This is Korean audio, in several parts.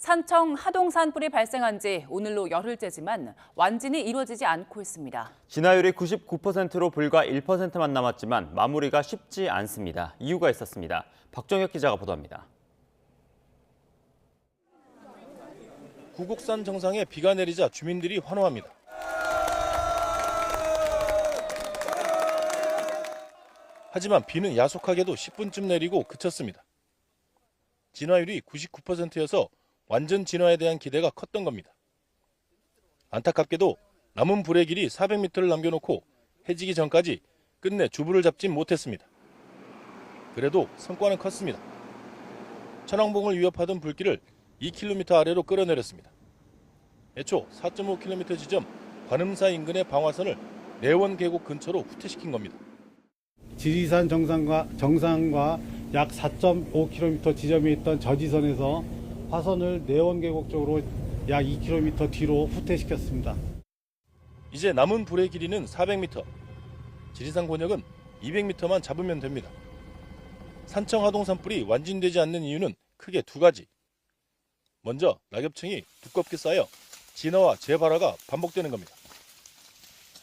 산청 하동 산불이 발생한 지 오늘로 열흘째지만 완진이 이루어지지 않고 있습니다. 진화율이 99%로 불과 1%만 남았지만 마무리가 쉽지 않습니다. 이유가 있었습니다. 박정혁 기자가 보도합니다. 구곡산 정상에 비가 내리자 주민들이 환호합니다. 하지만 비는 야속하게도 10분쯤 내리고 그쳤습니다. 진화율이 99%여서 완전 진화에 대한 기대가 컸던 겁니다. 안타깝게도 남은 불의 길이 400m를 남겨놓고 해지기 전까지 끝내 주부를 잡진 못했습니다. 그래도 성과는 컸습니다. 천왕봉을 위협하던 불길을 2km 아래로 끌어내렸습니다. 애초 4.5km 지점 관음사 인근의 방화선을 내원 계곡 근처로 후퇴시킨 겁니다. 지리산 정상과 약 4.5km 지점에 있던 저지선에서 화선을 내원 계곡 쪽으로 약 2km 뒤로 후퇴시켰습니다. 이제 남은 불의 길이는 400m, 지리산 권역은 200m만 잡으면 됩니다. 산청 하동 산불이 완진되지 않는 이유는 크게 두 가지. 먼저 낙엽층이 두껍게 쌓여 진화와 재발화가 반복되는 겁니다.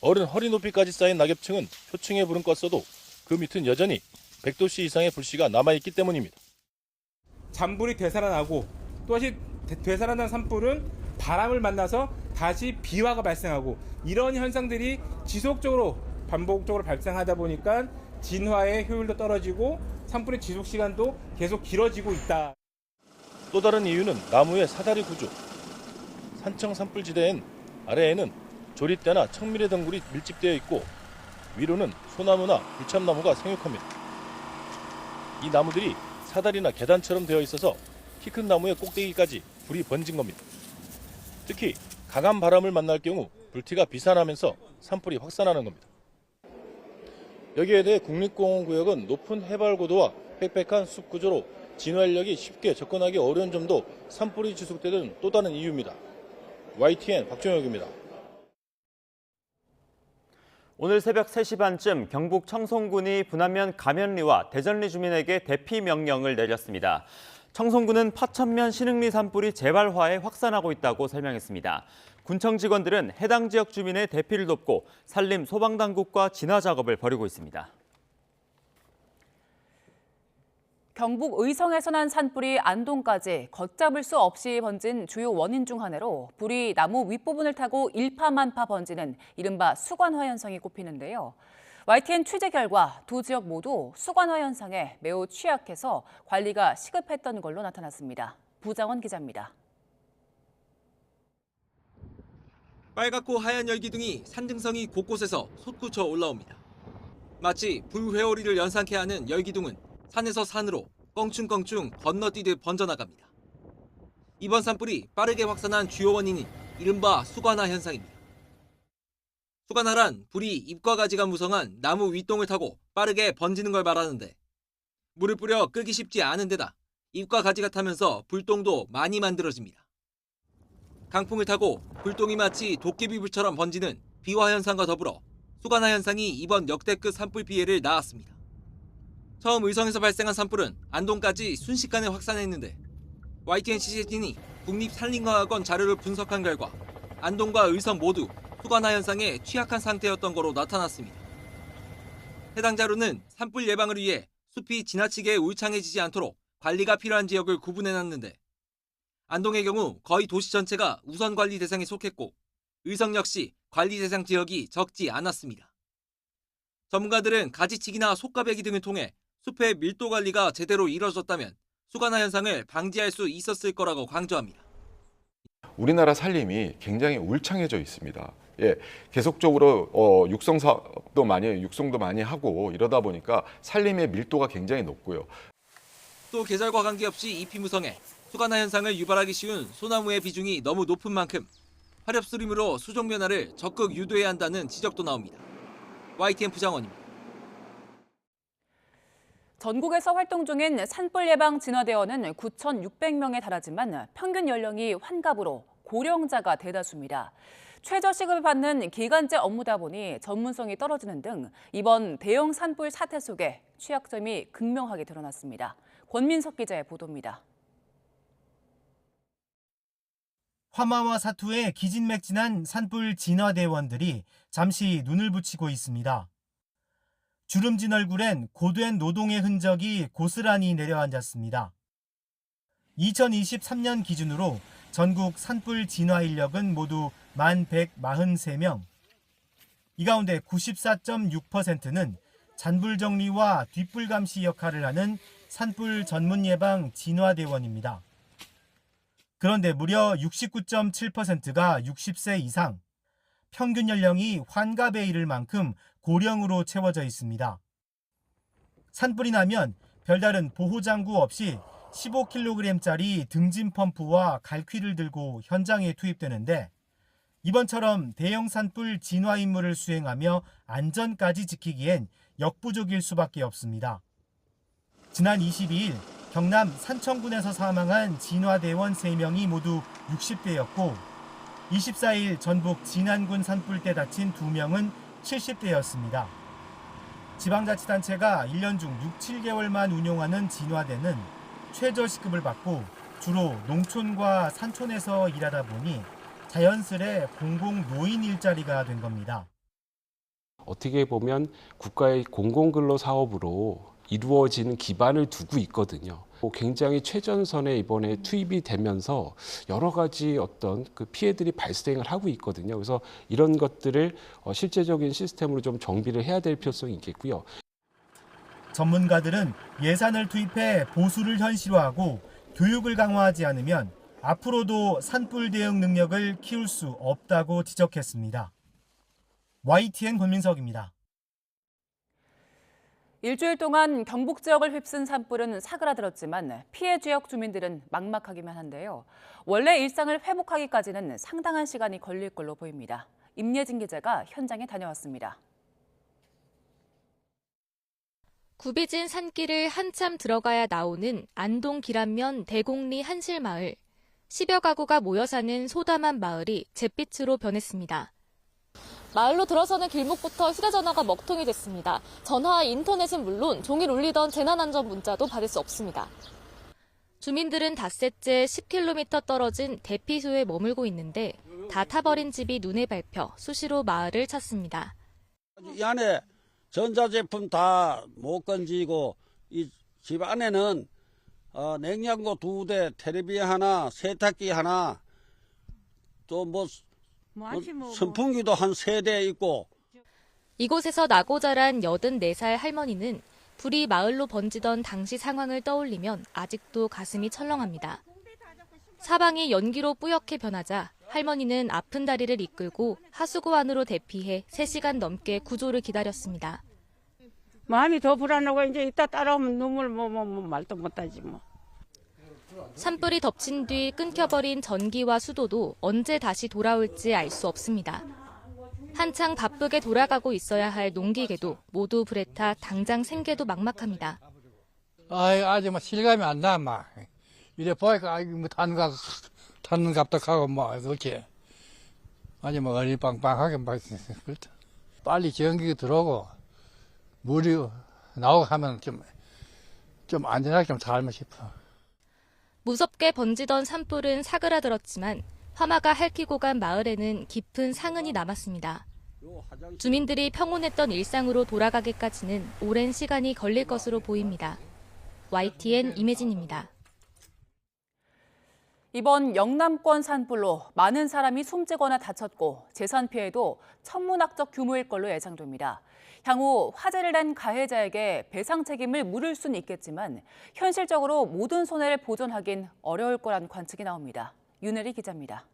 어른 허리 높이까지 쌓인 낙엽층은 표층에 불은 껐어도 그 밑은 여전히 100도씨 이상의 불씨가 남아있기 때문입니다. 잔불이 되살아나고 또다시 되살아난 산불은 바람을 만나서 다시 비화가 발생하고 이런 현상들이 지속적으로 반복적으로 발생하다 보니까 진화의 효율도 떨어지고 산불의 지속 시간도 계속 길어지고 있다. 또 다른 이유는 나무의 사다리 구조. 산청 산불지대엔 아래에는 조릿대나 청미래 덩굴이 밀집되어 있고 위로는 소나무나 불참나무가 생육합니다. 이 나무들이 사다리나 계단처럼 되어 있어서 키 큰 나무의 꼭대기까지 불이 번진 겁니다. 특히 강한 바람을 만날 경우 불티가 비산하면서 산불이 확산하는 겁니다. 여기에 대해 국립공원구역은 높은 해발 고도와 빽빽한 숲 구조로 진화 인력이 쉽게 접근하기 어려운 점도 산불이 지속되는 또 다른 이유입니다. YTN 박정혁입니다. 오늘 새벽 3시 반쯤 경북 청송군이 분안면 가면리와 대전리 주민에게 대피 명령을 내렸습니다. 청송군은 파천면 신흥리 산불이 재발화해 확산하고 있다고 설명했습니다. 군청 직원들은 해당 지역 주민의 대피를 돕고 산림 소방당국과 진화 작업을 벌이고 있습니다. 경북 의성에서 난 산불이 안동까지 걷잡을 수 없이 번진 주요 원인 중 하나로 불이 나무 윗부분을 타고 일파만파 번지는 이른바 수관화 현상이 꼽히는데요. YTN 취재 결과 두 지역 모두 수관화 현상에 매우 취약해서 관리가 시급했던 걸로 나타났습니다. 부장원 기자입니다. 빨갛고 하얀 열기둥이 산등성이 곳곳에서 솟구쳐 올라옵니다. 마치 불회오리를 연상케 하는 열기둥은 산에서 산으로 껑충껑충 건너뛰듯 번져나갑니다. 이번 산불이 빠르게 확산한 주요 원인이 이른바 수관화 현상입니다. 수관화란 불이 잎과 가지가 무성한 나무 윗동을 타고 빠르게 번지는 걸 말하는데 물을 뿌려 끄기 쉽지 않은 데다 잎과 가지가 타면서 불똥도 많이 만들어집니다. 강풍을 타고 불똥이 마치 도깨비불처럼 번지는 비화 현상과 더불어 수관화 현상이 이번 역대급 산불 피해를 낳았습니다. 처음 의성에서 발생한 산불은 안동까지 순식간에 확산했는데 YTN 취재진이 국립산림과학원 자료를 분석한 결과 안동과 의성 모두 수관화 현상에 취약한 상태였던 거로 나타났습니다. 해당 자료는 산불 예방을 위해 숲이 지나치게 울창해지지 않도록 관리가 필요한 지역을 구분해놨는데 안동의 경우 거의 도시 전체가 우선 관리 대상에 속했고 의성 역시 관리 대상 지역이 적지 않았습니다. 전문가들은 가지치기나 속가배기 등을 통해 숲의 밀도 관리가 제대로 이뤄졌다면 수관화 현상을 방지할 수 있었을 거라고 강조합니다. 우리나라 산림이 굉장히 울창해져 있습니다. 계속적으로 육성도 많이 하고 이러다 보니까 산림의 밀도가 굉장히 높고요. 또 계절과 관계없이 잎이 무성해 수관화 현상을 유발하기 쉬운 소나무의 비중이 너무 높은 만큼 화렵수림으로 수종 변화를 적극 유도해야 한다는 지적도 나옵니다. YTN 부장원입니다. 전국에서 활동 중인 산불 예방 진화대원은 9,600명에 달하지만 평균 연령이 환갑으로 고령자가 대다수입니다. 최저 시급을 받는 기간제 업무다 보니 전문성이 떨어지는 등 이번 대형 산불 사태 속에 취약점이 극명하게 드러났습니다. 권민석 기자의 보도입니다. 화마와 사투에 기진맥진한 산불 진화대원들이 잠시 눈을 붙이고 있습니다. 주름진 얼굴엔 고된 노동의 흔적이 고스란히 내려앉았습니다. 2023년 기준으로 전국 산불 진화 인력은 모두 1,143명. 이 가운데 94.6%는 잔불 정리와 뒷불 감시 역할을 하는 산불 전문 예방 진화대원입니다. 그런데 무려 69.7%가 60세 이상, 평균 연령이 환갑에 이를 만큼 고령으로 채워져 있습니다. 산불이 나면 별다른 보호장구 없이 15kg짜리 등진 펌프와 갈퀴를 들고 현장에 투입되는데 이번처럼 대형 산불 진화 임무를 수행하며 안전까지 지키기엔 역부족일 수밖에 없습니다. 지난 22일 경남 산청군에서 사망한 진화대원 3명이 모두 60대였고 24일 전북 진안군 산불 때 다친 2명은 70대였습니다. 지방자치단체가 1년 중 6, 7개월만 운용하는 진화대는 최저시급을 받고 주로 농촌과 산촌에서 일하다 보니 자연스레 공공 노인 일자리가 된 겁니다. 어떻게 보면 국가의 공공근로 사업으로 이루어지는 기반을 두고 있거든요. 굉장히 최전선에 이번에 투입이 되면서 여러 가지 어떤 그 피해들이 발생을 하고 있거든요. 그래서 이런 것들을 실제적인 시스템으로 좀 정비를 해야 될 필요성이 있겠고요. 전문가들은 예산을 투입해 보수를 현실화하고 교육을 강화하지 않으면 앞으로도 산불 대응 능력을 키울 수 없다고 지적했습니다. YTN 권민석입니다. 일주일 동안 경북 지역을 휩쓴 산불은 사그라들었지만 피해 지역 주민들은 막막하기만 한데요. 원래 일상을 회복하기까지는 상당한 시간이 걸릴 걸로 보입니다. 임예진 기자가 현장에 다녀왔습니다. 굽이진 산길을 한참 들어가야 나오는 안동 기란면 대곡리 한실마을. 10여 가구가 모여 사는 소담한 마을이 잿빛으로 변했습니다. 마을로 들어서는 길목부터 휴대전화가 먹통이 됐습니다. 전화와 인터넷은 물론 종일 울리던 재난안전 문자도 받을 수 없습니다. 주민들은 닷새째 10km 떨어진 대피소에 머물고 있는데 다 타버린 집이 눈에 밟혀 수시로 마을을 찾습니다. 이 안에 전자제품 다 못 건지고 이 집 안에는 냉장고 2대, 텔레비 하나, 세탁기 하나, 또 선풍기도 한 3대 있고. 이곳에서 나고 자란 84살 할머니는 불이 마을로 번지던 당시 상황을 떠올리면 아직도 가슴이 철렁합니다. 사방이 연기로 뿌옇게 변하자 할머니는 아픈 다리를 이끌고 하수구 안으로 대피해 3시간 넘게 구조를 기다렸습니다. 마음이 더 불안하고 이제 이따 따라오면 눈물 말도 못하지 뭐. 산불이 덮친 뒤 끊겨버린 전기와 수도도 언제 다시 돌아올지 알 수 없습니다. 한창 바쁘게 돌아가고 있어야 할 농기계도 모두 불에 타 당장 생계도 막막합니다. 아직 뭐 실감이 안 나, 막. 이래 보니까, 뭐, 타는 갑작하고, 뭐, 그렇게. 아직 뭐, 어리빵빵하게 막, 그렇다. 빨리 전기가 들어오고, 물이 나오고 하면 좀 안전하게 좀 살면 싶어. 무섭게 번지던 산불은 사그라들었지만 화마가 핥히고 간 마을에는 깊은 상흔이 남았습니다. 주민들이 평온했던 일상으로 돌아가기까지는 오랜 시간이 걸릴 것으로 보입니다. YTN 임혜진입니다. 이번 영남권 산불로 많은 사람이 숨지거나 다쳤고 재산 피해도 천문학적 규모일 걸로 예상됩니다. 향후 화재를 낸 가해자에게 배상 책임을 물을 수는 있겠지만 현실적으로 모든 손해를 보전하긴 어려울 거란 관측이 나옵니다. 윤혜리 기자입니다.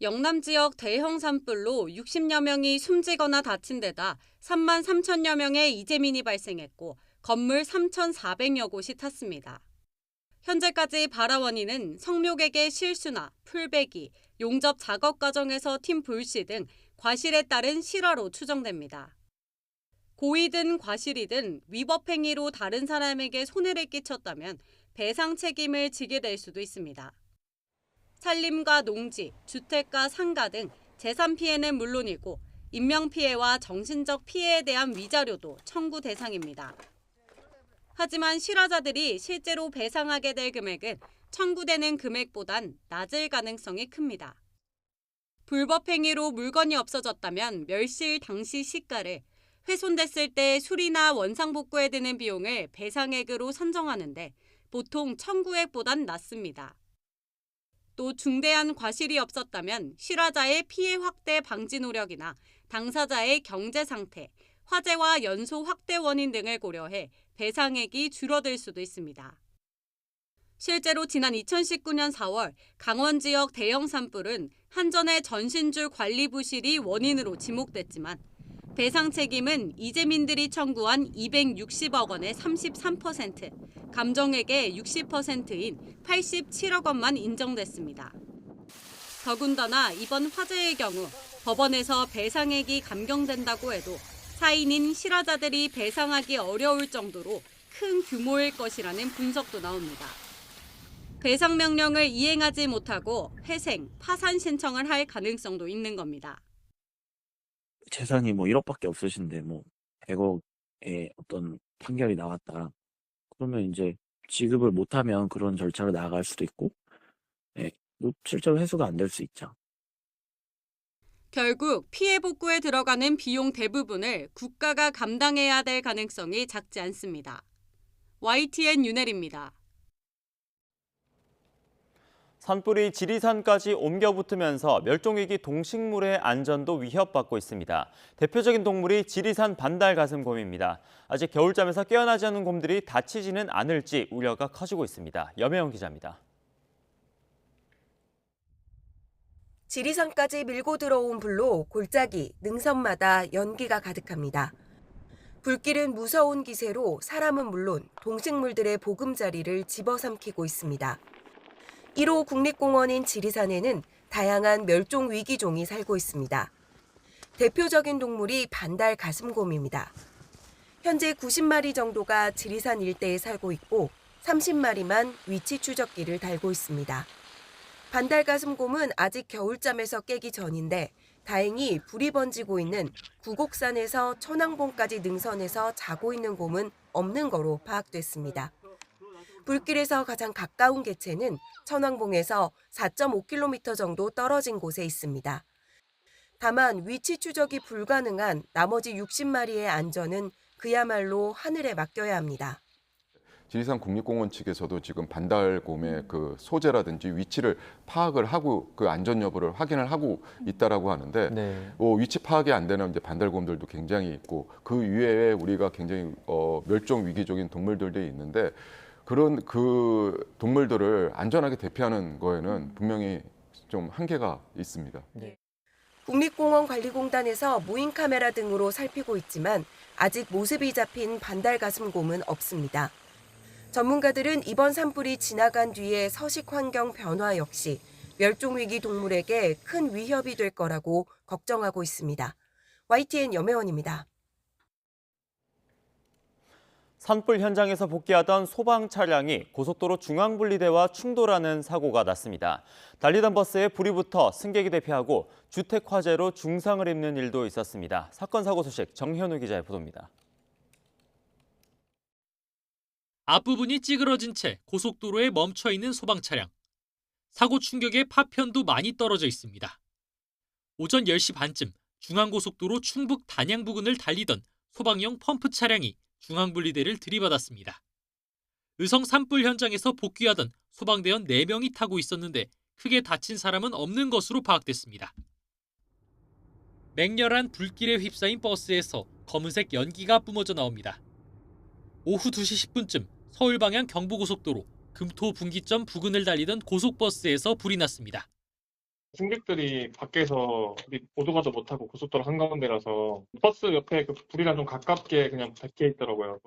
영남 지역 대형 산불로 60여 명이 숨지거나 다친 데다 3만 3천여 명의 이재민이 발생했고 건물 3,400여 곳이 탔습니다. 현재까지 발화 원인은 성묘객의 실수나 풀베기, 용접 작업 과정에서 튄 불씨 등 과실에 따른 실화로 추정됩니다. 고의든 과실이든 위법 행위로 다른 사람에게 손해를 끼쳤다면 배상 책임을 지게 될 수도 있습니다. 산림과 농지, 주택과 상가 등 재산 피해는 물론이고 인명피해와 정신적 피해에 대한 위자료도 청구 대상입니다. 하지만 실화자들이 실제로 배상하게 될 금액은 청구되는 금액보단 낮을 가능성이 큽니다. 불법 행위로 물건이 없어졌다면 멸실 당시 시가를, 훼손됐을 때 수리나 원상복구에 드는 비용을 배상액으로 산정하는데 보통 청구액보단 낮습니다. 또 중대한 과실이 없었다면 실화자의 피해 확대 방지 노력이나 당사자의 경제 상태, 화재와 연소 확대 원인 등을 고려해 배상액이 줄어들 수도 있습니다. 실제로 지난 2019년 4월 강원 지역 대형 산불은 한전의 전신줄 관리 부실이 원인으로 지목됐지만 배상 책임은 이재민들이 청구한 260억 원의 33%, 감정액의 60%인 87억 원만 인정됐습니다. 더군다나 이번 화재의 경우 법원에서 배상액이 감경된다고 해도 사인인 실화자들이 배상하기 어려울 정도로 큰 규모일 것이라는 분석도 나옵니다. 배상 명령을 이행하지 못하고 회생, 파산 신청을 할 가능성도 있는 겁니다. 재산이 1억밖에 없으신데 100억의 어떤 판결이 나왔다. 그러면 이제 지급을 못하면 그런 절차로 나아갈 수도 있고, 실제로 회수가 안 될 수 있죠. 결국 피해 복구에 들어가는 비용 대부분을 국가가 감당해야 될 가능성이 작지 않습니다. YTN 윤혜리입니다. 산불이 지리산까지 옮겨 붙으면서 멸종위기 동식물의 안전도 위협받고 있습니다. 대표적인 동물이 지리산 반달가슴곰입니다. 아직 겨울잠에서 깨어나지 않은 곰들이 다치지는 않을지 우려가 커지고 있습니다. 염혜영 기자입니다. 지리산까지 밀고 들어온 불로 골짜기, 능선마다 연기가 가득합니다. 불길은 무서운 기세로 사람은 물론 동식물들의 보금자리를 집어삼키고 있습니다. 1호 국립공원인 지리산에는 다양한 멸종 위기종이 살고 있습니다. 대표적인 동물이 반달가슴곰입니다. 현재 90마리 정도가 지리산 일대에 살고 있고 30마리만 위치 추적기를 달고 있습니다. 반달가슴곰은 아직 겨울잠에서 깨기 전인데 다행히 불이 번지고 있는 구곡산에서 천왕봉까지 능선에서 자고 있는 곰은 없는 거로 파악됐습니다. 불길에서 가장 가까운 개체는 천왕봉에서 4.5km 정도 떨어진 곳에 있습니다. 다만 위치 추적이 불가능한 나머지 60마리의 안전은 그야말로 하늘에 맡겨야 합니다. 지리산 국립공원 측에서도 지금 반달곰의 그 소재라든지 위치를 파악을 하고 그 안전 여부를 확인을 하고 있다라고 하는데 위치 파악이 안 되는 이제 반달곰들도 굉장히 있고 그 이외에 우리가 굉장히 멸종 위기적인 동물들도 있는데 그런 그 동물들을 안전하게 대피하는 거에는 분명히 좀 한계가 있습니다. 국립공원관리공단에서 무인 카메라 등으로 살피고 있지만 아직 모습이 잡힌 반달가슴곰은 없습니다. 전문가들은 이번 산불이 지나간 뒤에 서식 환경 변화 역시 멸종위기 동물에게 큰 위협이 될 거라고 걱정하고 있습니다. YTN 염혜원입니다. 산불 현장에서 복귀하던 소방 차량이 고속도로 중앙분리대와 충돌하는 사고가 났습니다. 달리던 버스에 불이 붙어 승객이 대피하고 주택 화재로 중상을 입는 일도 있었습니다. 사건 사고 소식 정현우 기자의 보도입니다. 앞부분이 찌그러진 채 고속도로에 멈춰 있는 소방 차량. 사고 충격에 파편도 많이 떨어져 있습니다. 오전 10시 반쯤 중앙고속도로 충북 단양 부근을 달리던 소방용 펌프 차량이 중앙분리대를 들이받았습니다. 의성 산불 현장에서 복귀하던 소방대원 4명이 타고 있었는데 크게 다친 사람은 없는 것으로 파악됐습니다. 맹렬한 불길에 휩싸인 버스에서 검은색 연기가 뿜어져 나옵니다. 오후 2시 10분쯤 서울 방향 경부고속도로 금토 분기점 부근을 달리던 고속버스에서 불이 났습니다. 승객들이 밖에서 오도 가도 못하고 고속도로 한가운데라서 버스 옆에 그 불이랑 좀 가깝게 그냥 박혀 있더라고요.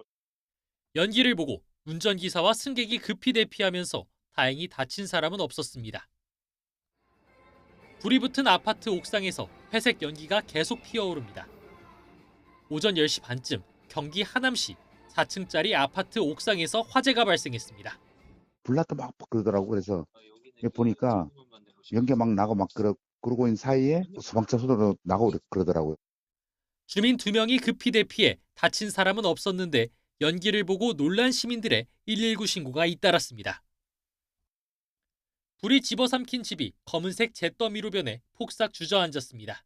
연기를 보고 운전기사와 승객이 급히 대피하면서 다행히 다친 사람은 없었습니다. 불이 붙은 아파트 옥상에서 회색 연기가 계속 피어오릅니다. 오전 10시 반쯤 경기 하남시 4층짜리 아파트 옥상에서 화재가 발생했습니다. 불났다 막 그러더라고. 그래서 보니까 연기 막 나고 막 그러고 있는 사이에 소방차 소리도 나고 그러더라고요. 주민 2명이 급히 대피해 다친 사람은 없었는데 연기를 보고 놀란 시민들의 119 신고가 잇따랐습니다. 불이 집어삼킨 집이 검은색 잿더미로 변해 폭삭 주저앉았습니다.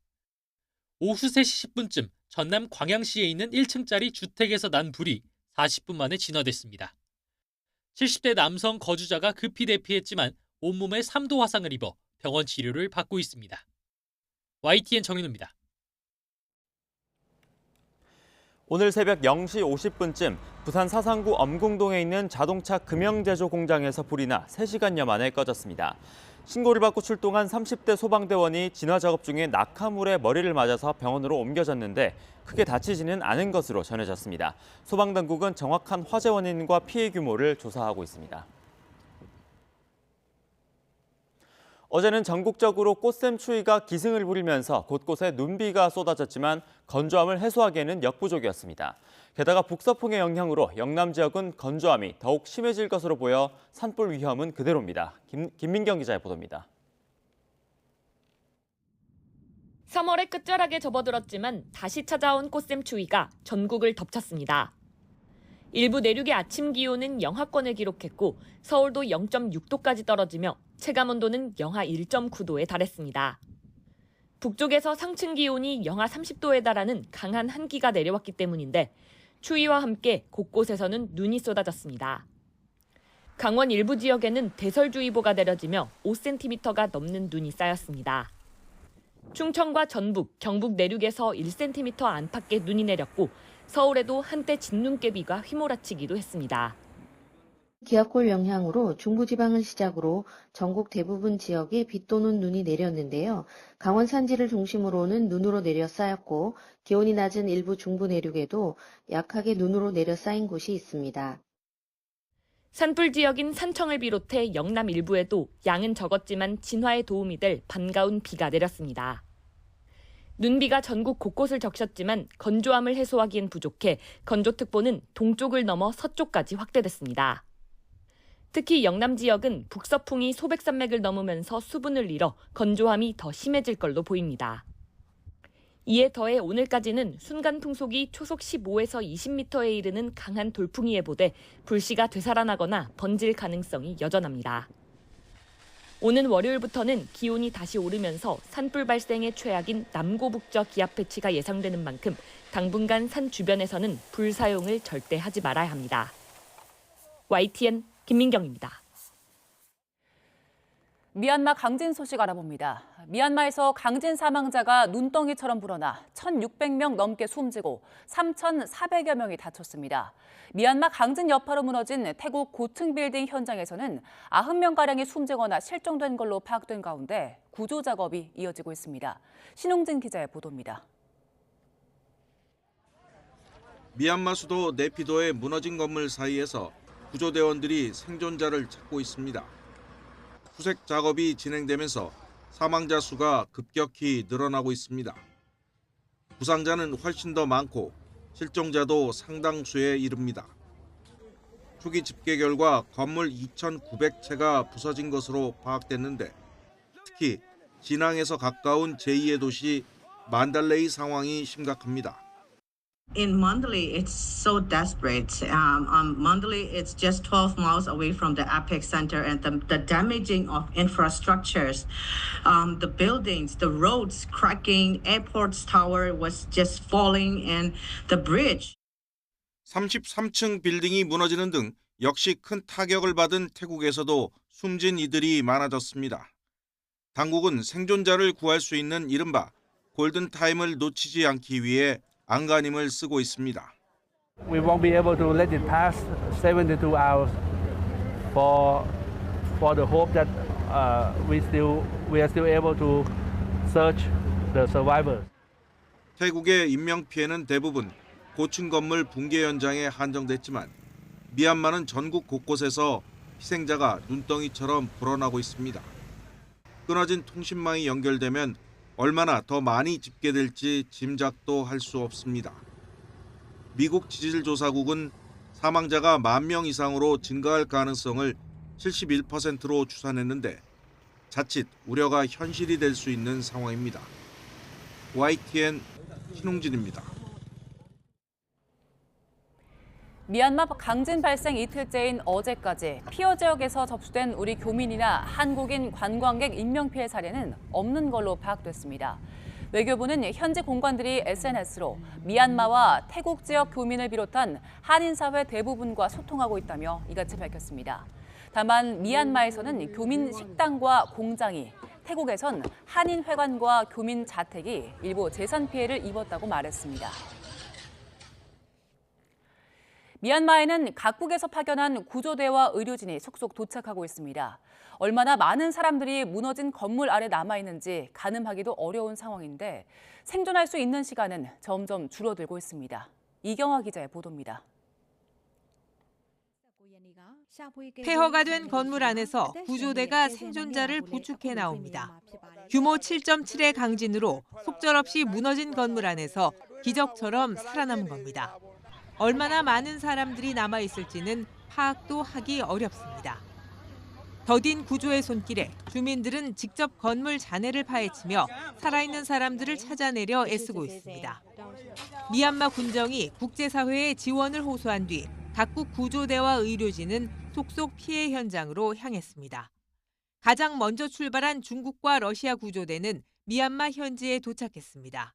오후 3시 10분쯤 전남 광양시에 있는 1층짜리 주택에서 난 불이 40분 만에 진화됐습니다. 70대 남성 거주자가 급히 대피했지만 온몸에 3도 화상을 입어 병원 치료를 받고 있습니다. YTN 정인우입니다. 오늘 새벽 0시 50분쯤 부산 사상구 엄궁동에 있는 자동차 금형제조 공장에서 불이 나 3시간여 만에 꺼졌습니다. 신고를 받고 출동한 30대 소방대원이 진화 작업 중에 낙하물에 머리를 맞아서 병원으로 옮겨졌는데 크게 다치지는 않은 것으로 전해졌습니다. 소방당국은 정확한 화재 원인과 피해 규모를 조사하고 있습니다. 어제는 전국적으로 꽃샘 추위가 기승을 부리면서 곳곳에 눈비가 쏟아졌지만 건조함을 해소하기에는 역부족이었습니다. 게다가 북서풍의 영향으로 영남 지역은 건조함이 더욱 심해질 것으로 보여 산불 위험은 그대로입니다. 김민경 기자의 보도입니다. 3월의 끝자락에 접어들었지만 다시 찾아온 꽃샘 추위가 전국을 덮쳤습니다. 일부 내륙의 아침 기온은 영하권을 기록했고 서울도 0.6도까지 떨어지며 체감온도는 영하 1.9도에 달했습니다. 북쪽에서 상층 기온이 영하 30도에 달하는 강한 한기가 내려왔기 때문인데 추위와 함께 곳곳에서는 눈이 쏟아졌습니다. 강원 일부 지역에는 대설주의보가 내려지며 5cm가 넘는 눈이 쌓였습니다. 충청과 전북, 경북 내륙에서 1cm 안팎의 눈이 내렸고 서울에도 한때 진눈깨비가 휘몰아치기도 했습니다. 기압골 영향으로 중부지방을 시작으로 전국 대부분 지역에 비 또는 눈이 내렸는데요. 강원 산지를 중심으로는 눈으로 내려 쌓였고 기온이 낮은 일부 중부 내륙에도 약하게 눈으로 내려 쌓인 곳이 있습니다. 산불 지역인 산청을 비롯해 영남 일부에도 양은 적었지만 진화에 도움이 될 반가운 비가 내렸습니다. 눈비가 전국 곳곳을 적셨지만 건조함을 해소하기엔 부족해 건조특보는 동쪽을 넘어 서쪽까지 확대됐습니다. 특히 영남 지역은 북서풍이 소백산맥을 넘으면서 수분을 잃어 건조함이 더 심해질 걸로 보입니다. 이에 더해 오늘까지는 순간 풍속이 초속 15에서 20m에 이르는 강한 돌풍이 예보돼 불씨가 되살아나거나 번질 가능성이 여전합니다. 오는 월요일부터는 기온이 다시 오르면서 산불 발생의 최악인 남고북저 기압 패치가 예상되는 만큼 당분간 산 주변에서는 불 사용을 절대 하지 말아야 합니다. YTN 김민경입니다. 미얀마 강진 소식 알아봅니다. 미얀마에서 강진 사망자가 눈덩이처럼 불어나 1,600명 넘게 숨지고 3,400여 명이 다쳤습니다. 미얀마 강진 여파로 무너진 태국 고층 빌딩 현장에서는 90명가량이 숨지거나 실종된 걸로 파악된 가운데 구조 작업이 이어지고 있습니다. 신홍진 기자의 보도입니다. 미얀마 수도 네피도의 무너진 건물 사이에서 구조대원들이 생존자를 찾고 있습니다. 수색 작업이 진행되면서 사망자 수가 급격히 늘어나고 있습니다. 부상자는 훨씬 더 많고 실종자도 상당수에 이릅니다. 초기 집계 결과 건물 2,900채가 부서진 것으로 파악됐는데 특히 진앙에서 가까운 제2의 도시 만달레이 상황이 심각합니다. In Mandalay, it's so desperate. Mandalay, it's just 12 miles away from the epicenter, and the damaging of infrastructures, the buildings, the roads cracking, airport's tower was just falling, and the bridge. 33층 빌딩이 무너지는 등 역시 큰 타격을 받은 태국에서도 숨진 이들이 많아졌습니다. 당국은 생존자를 구할 수 있는 이른바 골든타임을 놓치지 않기 위해 안간힘을 쓰고 있습니다. We won't be able to let it pass 72 hours for the hope that we are still able to search the survivors. 태국의 인명 피해는 대부분 고층 건물 붕괴 현장에 한정됐지만 미얀마는 전국 곳곳에서 희생자가 눈덩이처럼 불어나고 있습니다. 끊어진 통신망이 연결되면 얼마나 더 많이 집계될지 짐작도 할 수 없습니다. 미국 지질조사국은 사망자가 10,000명 이상으로 증가할 가능성을 71%로 추산했는데 자칫 우려가 현실이 될 수 있는 상황입니다. YTN 신홍진입니다. 미얀마 강진 발생 이틀째인 어제까지 피어 지역에서 접수된 우리 교민이나 한국인 관광객 인명피해 사례는 없는 걸로 파악됐습니다. 외교부는 현지 공관들이 SNS로 미얀마와 태국 지역 교민을 비롯한 한인사회 대부분과 소통하고 있다며 이같이 밝혔습니다. 다만 미얀마에서는 교민 식당과 공장이, 태국에선 한인회관과 교민 자택이 일부 재산 피해를 입었다고 말했습니다. 미얀마에는 각국에서 파견한 구조대와 의료진이 속속 도착하고 있습니다. 얼마나 많은 사람들이 무너진 건물 아래 남아있는지 가늠하기도 어려운 상황인데 생존할 수 있는 시간은 점점 줄어들고 있습니다. 이경화 기자의 보도입니다. 폐허가 된 건물 안에서 구조대가 생존자를 부축해 나옵니다. 규모 7.7의 강진으로 속절없이 무너진 건물 안에서 기적처럼 살아남은 겁니다. 얼마나 많은 사람들이 남아있을지는 파악도 하기 어렵습니다. 더딘 구조의 손길에 주민들은 직접 건물 잔해를 파헤치며 살아있는 사람들을 찾아내려 애쓰고 있습니다. 미얀마 군정이 국제사회의 지원을 호소한 뒤 각국 구조대와 의료진은 속속 피해 현장으로 향했습니다. 가장 먼저 출발한 중국과 러시아 구조대는 미얀마 현지에 도착했습니다.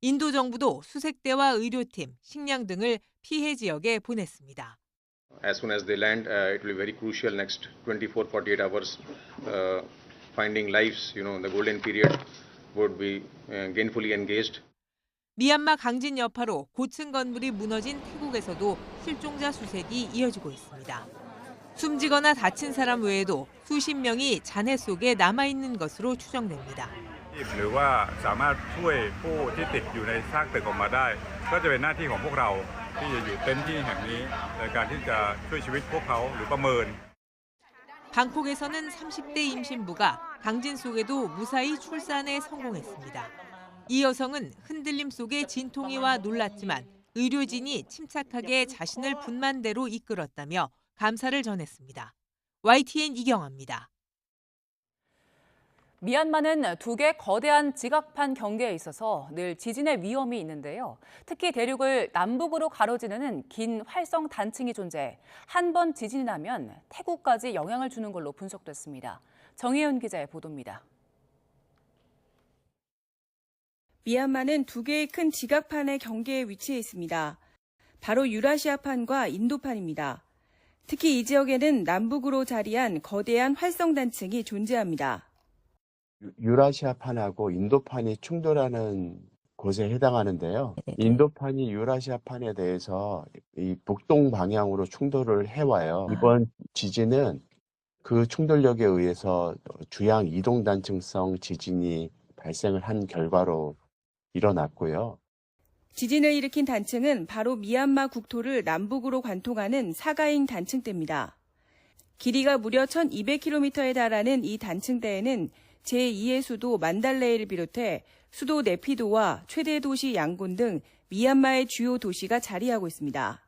인도 정부도 수색대와 의료팀, 식량 등을 피해 지역에 보냈습니다. As soon as they land, it will be very crucial next 24-48 hours. Finding lives, the golden period would be gainfully engaged. 미얀마 강진 여파로 고층 건물이 무너진 태국에서도 실종자 수색이 이어지고 있습니다. 숨지거나 다친 사람 외에도 수십 명이 잔해 속에 남아있는 것으로 추정됩니다. หรือว่าสามารถช่วยผู้ที่ติดอยู่ในซากตึกออกมาได้ก็จะเป็นหน้าที่ของพวกเราที่จะอยู่เต็นท์ที่แห่งนี้ในการที่จะช่วยชีวิตพวกเขาหรือประเมิน 방콕에서는 30대 임신부가 강진 속에도 무사히 출산에 성공했습니다. 이 여성은 흔들림 속에 진통이와 놀랐지만 의료진이 침착하게 자신을 분만대로 이끌었다며 감사를 전했습니다. YTN 이경아입니다. 미얀마는 두 개 거대한 지각판 경계에 있어서 늘 지진의 위험이 있는데요. 특히 대륙을 남북으로 가로지르는 긴 활성 단층이 존재해 한 번 지진이 나면 태국까지 영향을 주는 걸로 분석됐습니다. 정혜윤 기자의 보도입니다. 미얀마는 두 개의 큰 지각판의 경계에 위치해 있습니다. 바로 유라시아판과 인도판입니다. 특히 이 지역에는 남북으로 자리한 거대한 활성 단층이 존재합니다. 유라시아판하고 인도판이 충돌하는 곳에 해당하는데요. 인도판이 유라시아판에 대해서 이 북동 방향으로 충돌을 해와요. 이번 지진은 그 충돌력에 의해서 주양 이동단층성 지진이 발생을 한 결과로 일어났고요. 지진을 일으킨 단층은 바로 미얀마 국토를 남북으로 관통하는 사가잉 단층대입니다. 길이가 무려 1200km에 달하는 이 단층대에는 제2의 수도 만달레이를 비롯해 수도 네피도와 최대 도시 양곤 등 미얀마의 주요 도시가 자리하고 있습니다.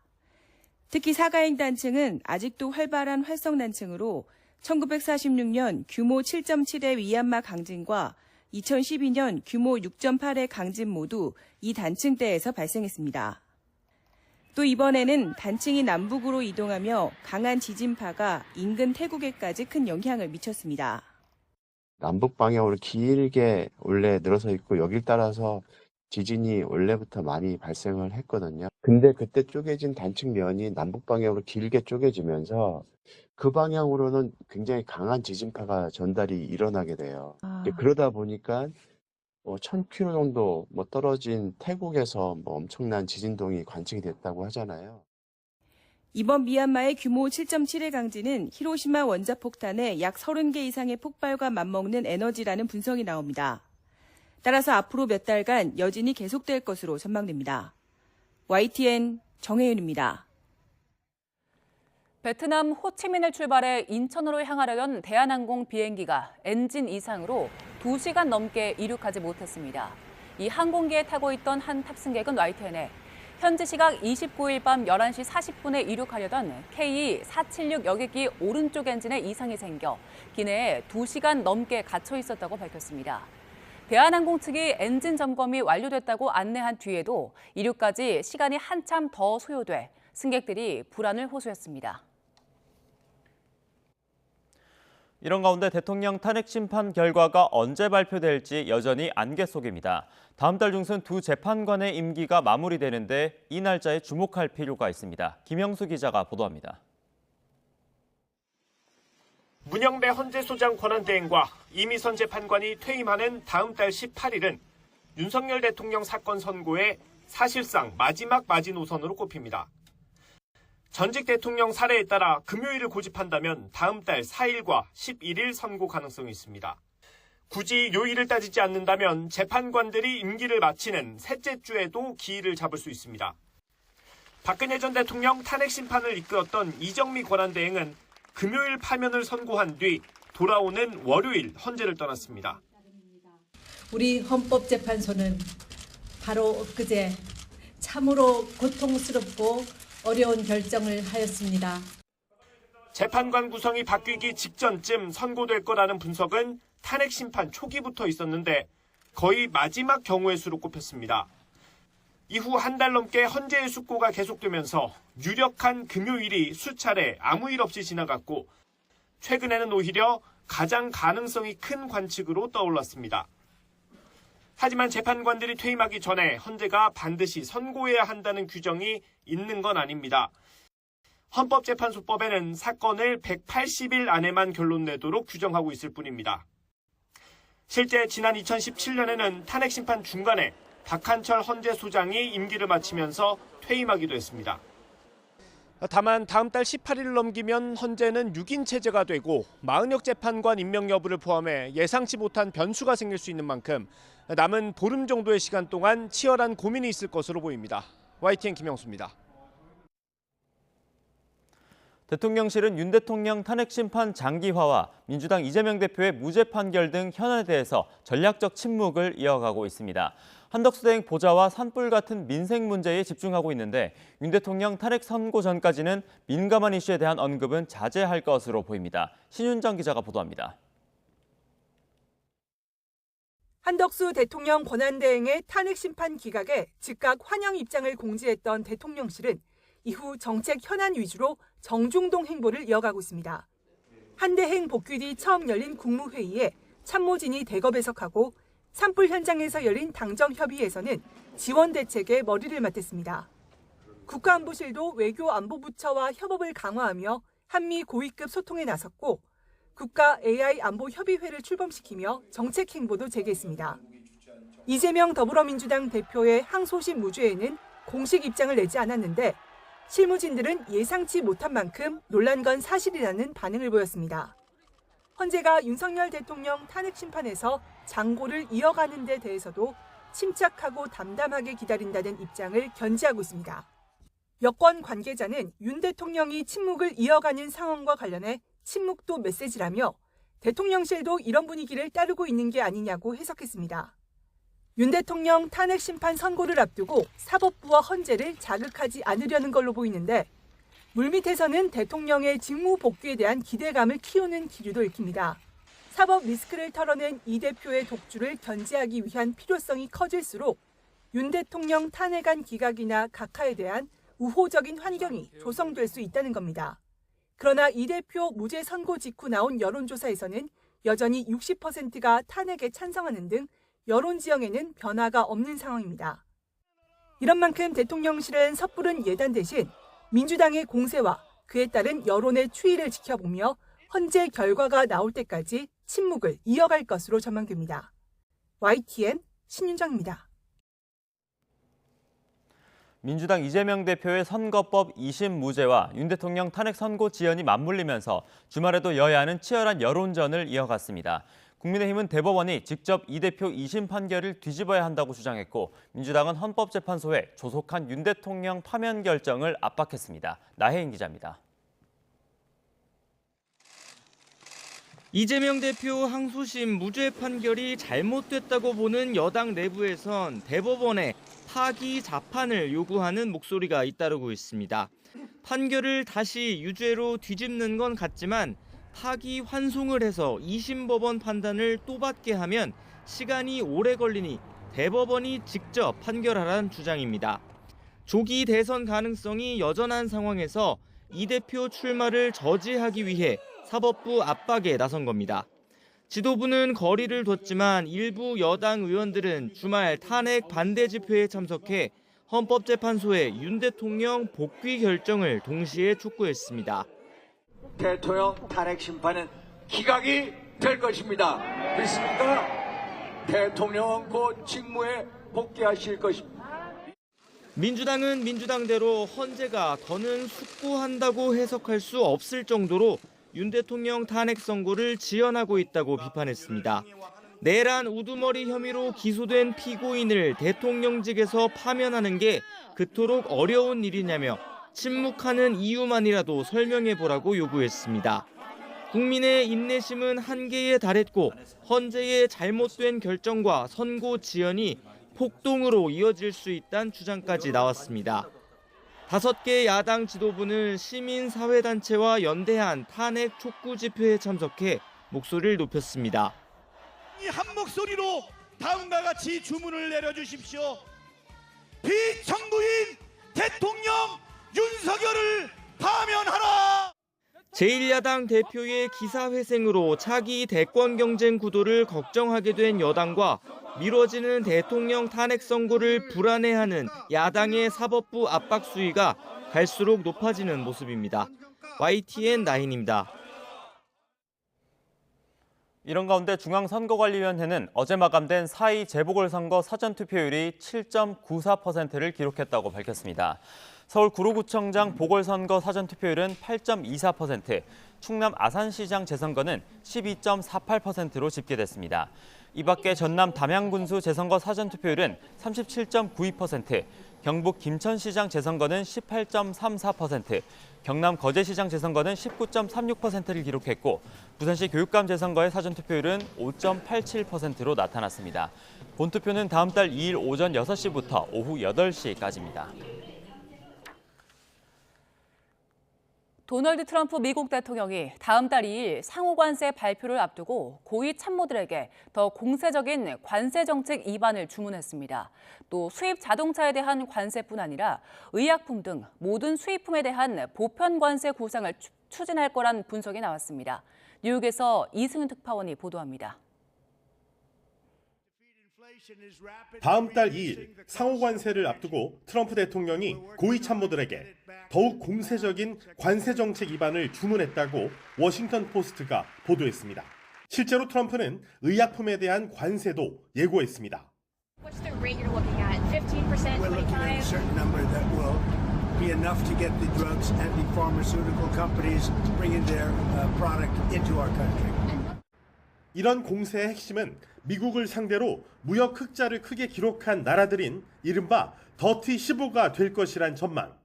특히 사가잉 단층은 아직도 활발한 활성 단층으로 1946년 규모 7.7의 미얀마 강진과 2012년 규모 6.8의 강진 모두 이 단층대에서 발생했습니다. 또 이번에는 단층이 남북으로 이동하며 강한 지진파가 인근 태국에까지 큰 영향을 미쳤습니다. 남북 방향으로 길게 원래 늘어서 있고 여길 따라서 지진이 원래부터 많이 발생을 했거든요. 근데 그때 쪼개진 단층면이 남북 방향으로 길게 쪼개지면서 그 방향으로는 굉장히 강한 지진파가 전달이 일어나게 돼요. 그러다 보니까 1000km 정도 떨어진 태국에서 엄청난 지진동이 관측이 됐다고 하잖아요. 이번 미얀마의 규모 7.7의 강진은 히로시마 원자폭탄의 약 30개 이상의 폭발과 맞먹는 에너지라는 분석이 나옵니다. 따라서 앞으로 몇 달간 여진이 계속될 것으로 전망됩니다. YTN 정혜윤입니다. 베트남 호치민을 출발해 인천으로 향하려던 대한항공 비행기가 엔진 이상으로 2시간 넘게 이륙하지 못했습니다. 이 항공기에 타고 있던 한 탑승객은 YTN에 현지 시각 29일 밤 11시 40분에 이륙하려던 KE476 여객기 오른쪽 엔진에 이상이 생겨 기내에 2시간 넘게 갇혀 있었다고 밝혔습니다. 대한항공 측이 엔진 점검이 완료됐다고 안내한 뒤에도 이륙까지 시간이 한참 더 소요돼 승객들이 불안을 호소했습니다. 이런 가운데 대통령 탄핵 심판 결과가 언제 발표될지 여전히 안개 속입니다. 다음 달 중순 두 재판관의 임기가 마무리되는데 이 날짜에 주목할 필요가 있습니다. 김영수 기자가 보도합니다. 문영배 헌재소장 권한대행과 이미선 재판관이 퇴임하는 다음 달 18일은 윤석열 대통령 사건 선고의 사실상 마지막 마지노선으로 꼽힙니다. 전직 대통령 사례에 따라 금요일을 고집한다면 다음 달 4일과 11일 선고 가능성이 있습니다. 굳이 요일을 따지지 않는다면 재판관들이 임기를 마치는 셋째 주에도 기일을 잡을 수 있습니다. 박근혜 전 대통령 탄핵 심판을 이끌었던 이정미 권한대행은 금요일 파면을 선고한 뒤 돌아오는 월요일 헌재를 떠났습니다. 우리 헌법재판소는 바로 엊그제 참으로 고통스럽고 어려운 결정을 하였습니다. 재판관 구성이 바뀌기 직전쯤 선고될 거라는 분석은 탄핵 심판 초기부터 있었는데 거의 마지막 경우의 수로 꼽혔습니다. 이후 한 달 넘게 헌재의 숙고가 계속되면서 유력한 금요일이 수차례 아무 일 없이 지나갔고 최근에는 오히려 가장 가능성이 큰 관측으로 떠올랐습니다. 하지만 재판관들이 퇴임하기 전에 헌재가 반드시 선고해야 한다는 규정이 있는 건 아닙니다. 헌법재판소법에는 사건을 180일 안에만 결론 내도록 규정하고 있을 뿐입니다. 실제 지난 2017년에는 탄핵 심판 중간에 박한철 헌재소장이 임기를 마치면서 퇴임하기도 했습니다. 다만 다음 달 18일을 넘기면 헌재는 6인 체제가 되고 마은혁 재판관 임명 여부를 포함해 예상치 못한 변수가 생길 수 있는 만큼 남은 보름 정도의 시간 동안 치열한 고민이 있을 것으로 보입니다. YTN 김영수입니다. 대통령실은 윤 대통령 탄핵 심판 장기화와 민주당 이재명 대표의 무죄 판결 등 현안에 대해서 전략적 침묵을 이어가고 있습니다. 한덕수 대행 보좌와 산불 같은 민생 문제에 집중하고 있는데 윤 대통령 탄핵 선고 전까지는 민감한 이슈에 대한 언급은 자제할 것으로 보입니다. 신윤정 기자가 보도합니다. 한덕수 대통령 권한대행의 탄핵 심판 기각에 즉각 환영 입장을 공지했던 대통령실은 이후 정책 현안 위주로 정중동 행보를 이어가고 있습니다. 한대행 복귀 뒤 처음 열린 국무회의에 참모진이 대거배석하고 산불 현장에서 열린 당정협의에서는 지원 대책에 머리를 맞댔습니다. 국가안보실도 외교안보부처와 협업을 강화하며 한미 고위급 소통에 나섰고 국가 AI 안보협의회를 출범시키며 정책 행보도 재개했습니다. 이재명 더불어민주당 대표의 항소심 무죄에는 공식 입장을 내지 않았는데 실무진들은 예상치 못한 만큼 놀란 건 사실이라는 반응을 보였습니다. 헌재가 윤석열 대통령 탄핵 심판에서 장고를 이어가는 데 대해서도 침착하고 담담하게 기다린다는 입장을 견지하고 있습니다. 여권 관계자는 윤 대통령이 침묵을 이어가는 상황과 관련해 침묵도 메시지라며 대통령실도 이런 분위기를 따르고 있는 게 아니냐고 해석했습니다. 윤 대통령 탄핵 심판 선고를 앞두고 사법부와 헌재를 자극하지 않으려는 걸로 보이는데 물밑에서는 대통령의 직무 복귀에 대한 기대감을 키우는 기류도 읽힙니다. 사법 리스크를 털어낸 이 대표의 독주를 견제하기 위한 필요성이 커질수록 윤 대통령 탄핵안 기각이나 각하에 대한 우호적인 환경이 조성될 수 있다는 겁니다. 그러나 이 대표 무죄 선고 직후 나온 여론조사에서는 여전히 60%가 탄핵에 찬성하는 등 여론 지형에는 변화가 없는 상황입니다. 이런 만큼 대통령실은 섣부른 예단 대신 민주당의 공세와 그에 따른 여론의 추이를 지켜보며 헌재 결과가 나올 때까지 침묵을 이어갈 것으로 전망됩니다. YTN 신윤정입니다. 민주당 이재명 대표의 선거법 2심 무죄와 윤 대통령 탄핵 선고 지연이 맞물리면서 주말에도 여야는 치열한 여론전을 이어갔습니다. 국민의힘은 대법원이 직접 이 대표 2심 판결을 뒤집어야 한다고 주장했고 민주당은 헌법재판소에 조속한 윤 대통령 파면 결정을 압박했습니다. 나혜인 기자입니다. 이재명 대표 항소심 무죄 판결이 잘못됐다고 보는 여당 내부에선 대법원에 파기 자판을 요구하는 목소리가 잇따르고 있습니다. 판결을 다시 유죄로 뒤집는 건 같지만 파기 환송을 해서 2심 법원 판단을 또 받게 하면 시간이 오래 걸리니 대법원이 직접 판결하라는 주장입니다. 조기 대선 가능성이 여전한 상황에서 이 대표 출마를 저지하기 위해 사법부 압박에 나선 겁니다. 지도부는 거리를 뒀지만 일부 여당 의원들은 주말 탄핵 반대 집회에 참석해 헌법재판소의 윤 대통령 복귀 결정을 동시에 촉구했습니다. 대통령 탄핵 심판은 기각이 될 것입니다. 믿습니까? 대통령은 곧 직무에 복귀하실 것입니다. 민주당은 민주당대로 헌재가 더는 숙고한다고 해석할 수 없을 정도로 윤 대통령 탄핵 선고를 지연하고 있다고 비판했습니다. 내란 우두머리 혐의로 기소된 피고인을 대통령직에서 파면하는 게 그토록 어려운 일이냐며 침묵하는 이유만이라도 설명해보라고 요구했습니다. 국민의 인내심은 한계에 달했고 헌재의 잘못된 결정과 선고 지연이 폭동으로 이어질 수 있다는 주장까지 나왔습니다. 5개 야당 지도부는 시민사회단체와 연대한 탄핵 촉구 집회에 참석해 목소리를 높였습니다. 한 목소리로 다음과 같이 주문을 내려주십시오. 비정부인 대통령 윤석열을 파면하라. 제1야당 대표의 기사회생으로 차기 대권 경쟁 구도를 걱정하게 된 여당과 미뤄지는 대통령 탄핵 선고를 불안해하는 야당의 사법부 압박 수위가 갈수록 높아지는 모습입니다. YTN9입니다. 이런 가운데 중앙선거관리위원회는 어제 마감된 4.2 재보궐선거 사전투표율이 7.94%를 기록했다고 밝혔습니다. 서울 구로구청장 보궐선거 사전투표율은 8.24%, 충남 아산시장 재선거는 12.48%로 집계됐습니다. 이 밖에 전남 담양군수 재선거 사전투표율은 37.92%, 경북 김천시장 재선거는 18.34%, 경남 거제시장 재선거는 19.36%를 기록했고 부산시 교육감 재선거의 사전투표율은 5.87%로 나타났습니다. 본투표는 다음 달 2일 오전 6시부터 오후 8시까지입니다. 도널드 트럼프 미국 대통령이 다음 달 2일 상호관세 발표를 앞두고 고위 참모들에게 더 공세적인 관세 정책 입안을 주문했습니다. 또 수입 자동차에 대한 관세뿐 아니라 의약품 등 모든 수입품에 대한 보편 관세 구상을 추진할 거란 분석이 나왔습니다. 뉴욕에서 이승윤 특파원이 보도합니다. 다음 달 2일 상호관세를 앞두고 트럼프 대통령이 고위 참모들에게 더욱 공세적인 관세 정책 입안을 주문했다고 워싱턴 포스트가 보도했습니다. 실제로 트럼프는 의약품에 대한 관세도 예고했습니다. What's the rate you're looking at? 15%, 25%? We're looking at a certain number that will be enough to get the drugs and the pharmaceutical companies bringing their product into our country. 이런 공세의 핵심은 미국을 상대로 무역 흑자를 크게 기록한 나라들인 이른바 더티 15가 될 것이란 전망.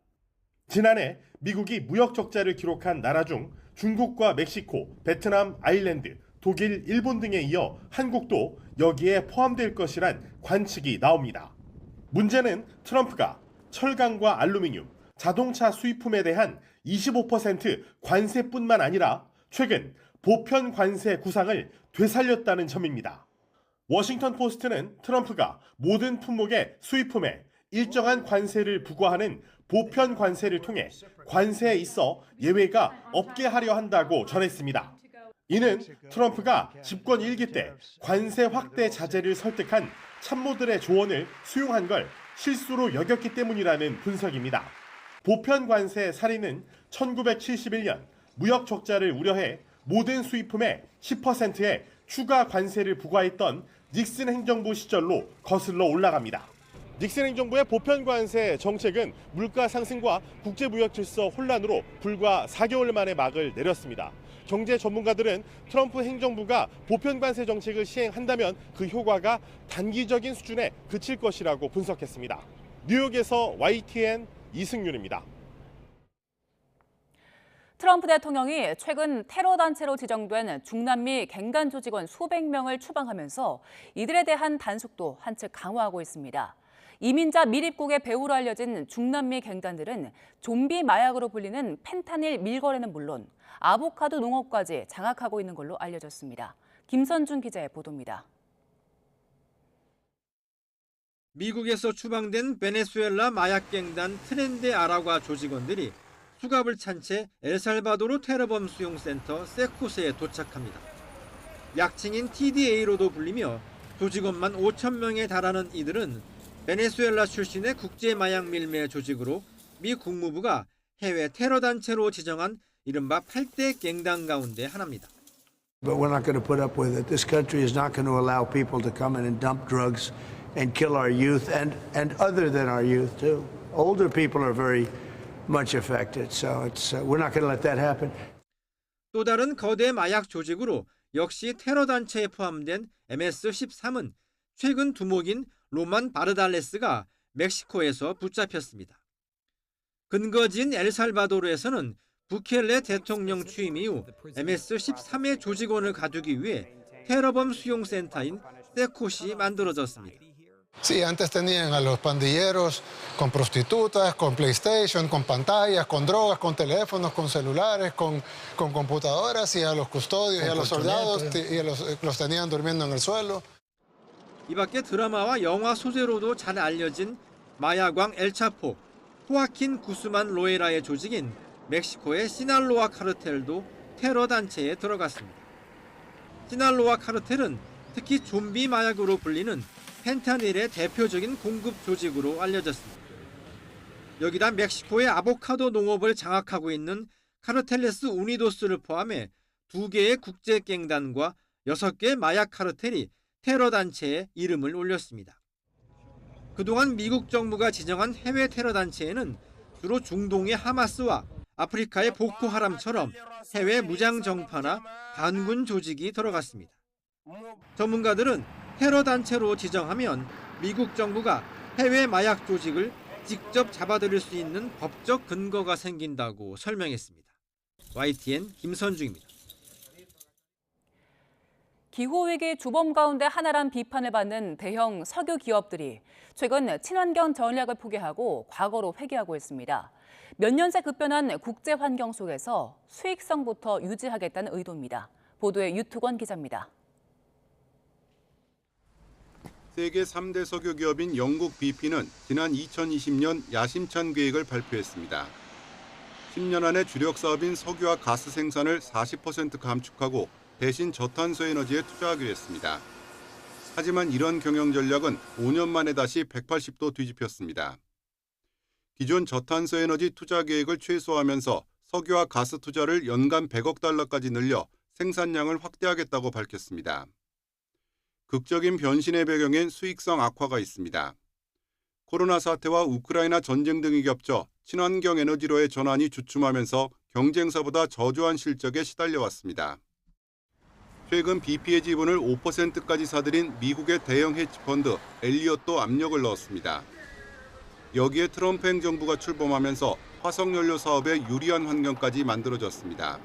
지난해 미국이 무역 적자를 기록한 나라 중 중국과 멕시코, 베트남, 아일랜드, 독일, 일본 등에 이어 한국도 여기에 포함될 것이란 관측이 나옵니다. 문제는 트럼프가 철강과 알루미늄, 자동차 수입품에 대한 25% 관세뿐만 아니라 최근 보편 관세 구상을 되살렸다는 점입니다. 워싱턴 포스트는 트럼프가 모든 품목의 수입품에 일정한 관세를 부과하는 보편 관세를 통해 관세에 있어 예외가 없게 하려 한다고 전했습니다. 이는 트럼프가 집권 1기 때 관세 확대 자제를 설득한 참모들의 조언을 수용한 걸 실수로 여겼기 때문이라는 분석입니다. 보편 관세 살인은 1971년 무역 적자를 우려해 모든 수입품에 10%의 추가 관세를 부과했던 닉슨 행정부 시절로 거슬러 올라갑니다. 닉슨 행정부의 보편 관세 정책은 물가 상승과 국제무역 질서 혼란으로 불과 4개월 만에 막을 내렸습니다. 경제 전문가들은 트럼프 행정부가 보편 관세 정책을 시행한다면 그 효과가 단기적인 수준에 그칠 것이라고 분석했습니다. 뉴욕에서 YTN 이승윤입니다. 트럼프 대통령이 최근 테러 단체로 지정된 중남미 갱단 조직원 수백 명을 추방하면서 이들에 대한 단속도 한층 강화하고 있습니다. 이민자 밀입국의 배후로 알려진 중남미 갱단들은 좀비 마약으로 불리는 펜타닐 밀거래는 물론 아보카도 농업까지 장악하고 있는 걸로 알려졌습니다. 김선준 기자의 보도입니다. 미국에서 추방된 베네수엘라 마약갱단 트렌데 아라과 조직원들이 수갑을 찬 채 엘살바도르 테러범 수용센터 세코스에 도착합니다. 약칭인 TDA로도 불리며 조직원만 5,000명에 달하는 이들은 베네수엘라 출신의 국제 마약 밀매 조직으로 미 국무부가 해외 테러 단체로 지정한 이른바 8대 갱단 가운데 하나입니다. But we're not going to put up with it. This country is not going to allow people to come in and dump drugs and kill our youth and other than our youth too. Older people are very much affected. So we're not going to let that happen. 또 다른 거대 마약 조직으로 역시 테러 단체에 포함된 MS-13은 최근 두목인 로만 바르달레스가 멕시코에서 붙잡혔습니다. 근거지인 엘살바도르에서는 부켈레 대통령 취임 이후 MS-13의 조직원을 가두기 위해 테러범 수용센터인 세콧이 만들어졌습니다. Sí, antes tenían a los pandilleros con prostitutas, con PlayStation, con pantallas, con drogas, con teléfonos, con celulares, con computadoras y a los custodios y a los soldados y los tenían durmiendo en el suelo. 이 밖에 드라마와 영화 소재로도 잘 알려진 마야광 엘차포, 호아킨 구스만 로에라의 조직인 멕시코의 시날로아 카르텔도 테러 단체에 들어갔습니다. 시날로아 카르텔은 특히 좀비 마약으로 불리는 펜타닐의 대표적인 공급 조직으로 알려졌습니다. 여기다 멕시코의 아보카도 농업을 장악하고 있는 카르텔레스 우니도스를 포함해 2개의 국제갱단과 6개의 마약 카르텔이 테러 단체에 이름을 올렸습니다. 그동안 미국 정부가 지정한 해외 테러 단체에는 주로 중동의 하마스와 아프리카의 보코하람처럼 해외 무장 정파나 반군 조직이 들어갔습니다. 전문가들은 테러 단체로 지정하면 미국 정부가 해외 마약 조직을 직접 잡아들일 수 있는 법적 근거가 생긴다고 설명했습니다. YTN 김선중입니다. 기후위기 주범 가운데 하나란 비판을 받는 대형 석유 기업들이 최근 친환경 전략을 포기하고 과거로 회귀하고 있습니다. 몇 년째 급변한 국제 환경 속에서 수익성부터 유지하겠다는 의도입니다. 보도에 유투권 기자입니다. 세계 3대 석유 기업인 영국 BP는 지난 2020년 야심찬 계획을 발표했습니다. 10년 안에 주력 사업인 석유와 가스 생산을 40% 감축하고 대신 저탄소 에너지에 투자하기로 했습니다. 하지만 이런 경영 전략은 5년 만에 다시 180도 뒤집혔습니다. 기존 저탄소 에너지 투자 계획을 최소화하면서 석유와 가스 투자를 연간 100억 달러까지 늘려 생산량을 확대하겠다고 밝혔습니다. 극적인 변신의 배경엔 수익성 악화가 있습니다. 코로나 사태와 우크라이나 전쟁 등이 겹쳐 친환경 에너지로의 전환이 주춤하면서 경쟁사보다 저조한 실적에 시달려왔습니다. 최근 BP의 지분을 5%까지 사들인 미국의 대형 헤지펀드 엘리엇도 압력을 넣었습니다. 여기에 트럼프 행정부가 출범하면서 화석연료 사업에 유리한 환경까지 만들어졌습니다.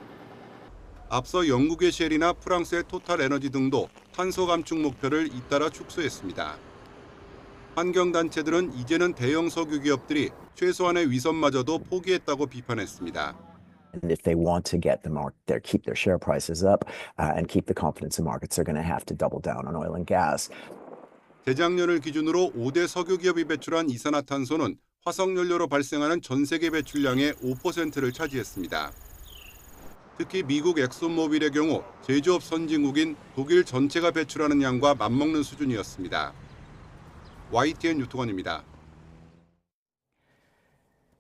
앞서 영국의 쉘이나 프랑스의 토탈 에너지 등도 탄소 감축 목표를 잇따라 축소했습니다. 환경단체들은 이제는 대형 석유 기업들이 최소한의 위선마저도 포기했다고 비판했습니다. If they want to get keep their share prices up and keep the confidence in markets, they're going to have to double down on oil and gas. 재작년을 기준으로 5대 석유 기업이 배출한 이산화탄소는 화석연료로 발생하는 전 세계 배출량의 5%를 차지했습니다. 특히 미국 엑손모빌의 경우 제조업 선진국인 독일 전체가 배출하는 양과 맞먹는 수준이었습니다. YTN 유통원입니다.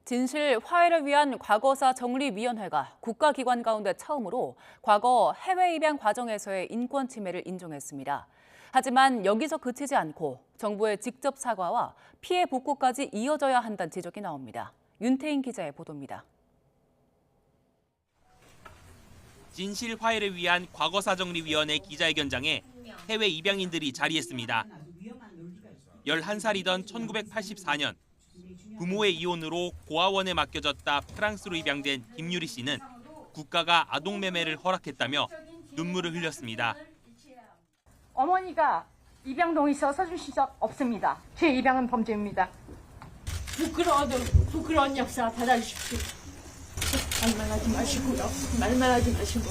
진실 화해를 위한 과거사 정리위원회가 국가기관 가운데 처음으로 과거 해외 입양 과정에서의 인권 침해를 인정했습니다. 하지만 여기서 그치지 않고 정부의 직접 사과와 피해 복구까지 이어져야 한다는 지적이 나옵니다. 윤태인 기자의 보도입니다. 진실 화해를 위한 과거사정리위원회 기자회견장에 해외 입양인들이 자리했습니다. 11살이던 1984년 부모의 이혼으로 고아원에 맡겨졌다 프랑스로 입양된 김유리 씨는 국가가 아동매매를 허락했다며 눈물을 흘렸습니다. 어머니가 입양 동의서 써주신 적 없습니다. 제 입양은 범죄입니다. 부끄러운 역사 받아주십시오. 말만 하지 마시고요. 말만 하지 마시고.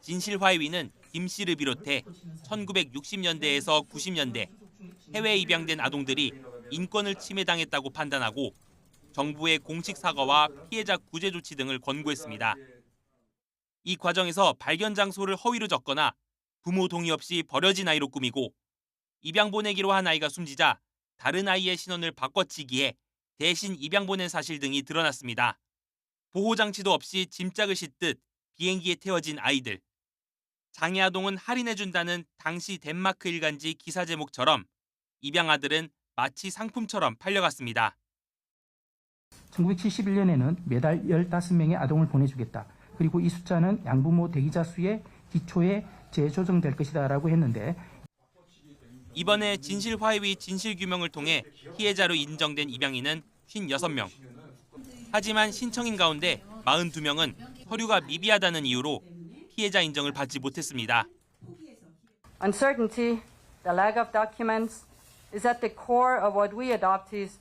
진실화해위는 김 씨를 비롯해 1960년대에서 90년대 해외 입양된 아동들이 인권을 침해당했다고 판단하고 정부의 공식 사과와 피해자 구제 조치 등을 권고했습니다. 이 과정에서 발견 장소를 허위로 적거나 부모 동의 없이 버려진 아이로 꾸미고 입양 보내기로 한 아이가 숨지자 다른 아이의 신원을 바꿔치기해 대신 입양 보낸 사실 등이 드러났습니다. 보호 장치도 없이 짐짝을 싣듯 비행기에 태워진 아이들. 장애 아동은 할인해준다는 당시 덴마크 일간지 기사 제목처럼 입양 아들은 마치 상품처럼 팔려갔습니다. 1971년에는 매달 15명의 아동을 보내주겠다. 그리고 이 숫자는 양부모 대기자 수의 기초에 재조정될 것이다라고 했는데 이번에 진실화해위 진실규명을 통해 피해자로 인정된 입양인은 56명. 하지만 신청인 가운데 42명은 서류가 미비하다는 이유로 피해자 인정을 받지 못했습니다. Uncertainty, the lack of documents, is at the core of what we adoptees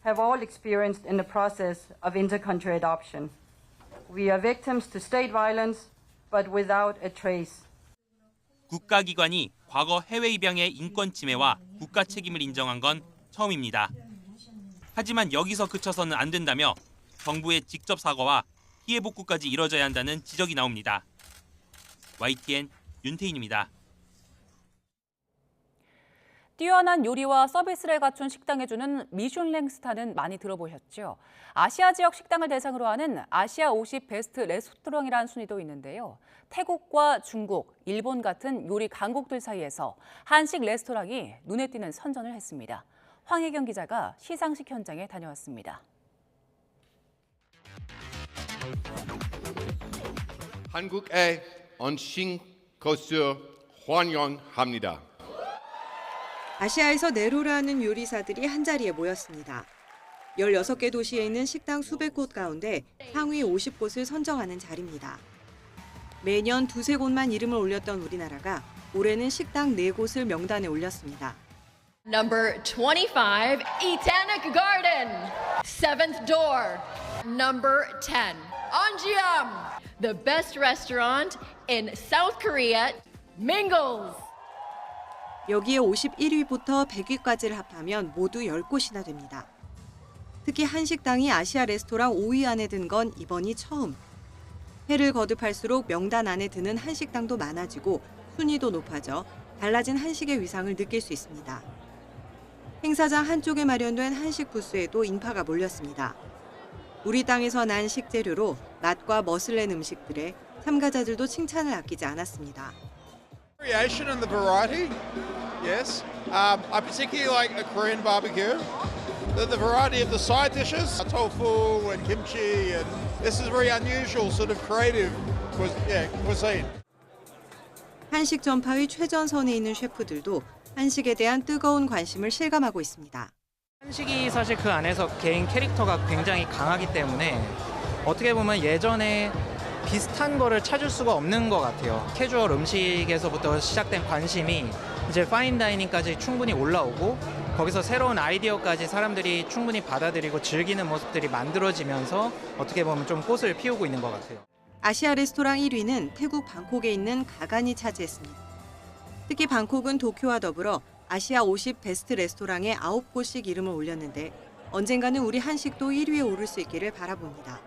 have all experienced in the process of inter-country adoption. We are victims to state violence, but without a trace. 국가기관이 과거 해외 입양의 인권 침해와 국가 책임을 인정한 건 처음입니다. 하지만 여기서 그쳐서는 안 된다며 정부의 직접 사과와 피해 복구까지 이뤄져야 한다는 지적이 나옵니다. YTN 윤태인입니다. 뛰어난 요리와 서비스를 갖춘 식당에 주는 미슐랭 스타는 많이 들어보셨죠? 아시아 지역 식당을 대상으로 하는 아시아 50 베스트 레스토랑이라는 순위도 있는데요. 태국과 중국, 일본 같은 요리 강국들 사이에서 한식 레스토랑이 눈에 띄는 선전을 했습니다. 황혜경 기자가 시상식 현장에 다녀왔습니다. 한국에 오신 것을 환영합니다. 아시아에서 내로라는 요리사들이 한자리에 모였습니다. 16개 도시에 있는 식당 수백 곳 가운데 상위 50곳을 선정하는 자리입니다. 매년 두세 곳만 이름을 올렸던 우리나라가 올해는 식당 4곳을 명단에 올렸습니다. Number 25, Etanic Garden. 7th door. Number 10, Anjiam. The best restaurant in South Korea, Mingles. 여기에 51위부터 100위까지를 합하면 모두 10곳이나 됩니다. 특히 한식당이 아시아 레스토랑 5위 안에 든 건 이번이 처음. 해를 거듭할수록 명단 안에 드는 한식당도 많아지고 순위도 높아져 달라진 한식의 위상을 느낄 수 있습니다. 행사장 한쪽에 마련된 한식 부스에도 인파가 몰렸습니다. 우리 땅에서 난 식재료로 맛과 멋을 낸 음식들에 참가자들도 칭찬을 아끼지 않았습니다. Variation and the variety, yes. I particularly like the Korean barbecue. The variety of the side dishes, tofu and kimchi, and this is very unusual, sort of creative cuisine. 한식 전파의 최전선에 있는 셰프들도 한식에 대한 뜨거운 관심을 실감하고 있습니다. 한식이 사실 그 안에서 개인 캐릭터가 굉장히 강하기 때문에 어떻게 보면 예전에 비슷한 거를 찾을 수가 없는 것 같아요. 캐주얼 음식에서부터 시작된 관심이 이제 파인다이닝까지 충분히 올라오고 거기서 새로운 아이디어까지 사람들이 충분히 받아들이고 즐기는 모습들이 만들어지면서 어떻게 보면 좀 꽃을 피우고 있는 것 같아요. 아시아 레스토랑 1위는 태국 방콕에 있는 가간이 차지했습니다. 특히 방콕은 도쿄와 더불어 아시아 50 베스트 레스토랑에 9곳씩 이름을 올렸는데 언젠가는 우리 한식도 1위에 오를 수 있기를 바라봅니다.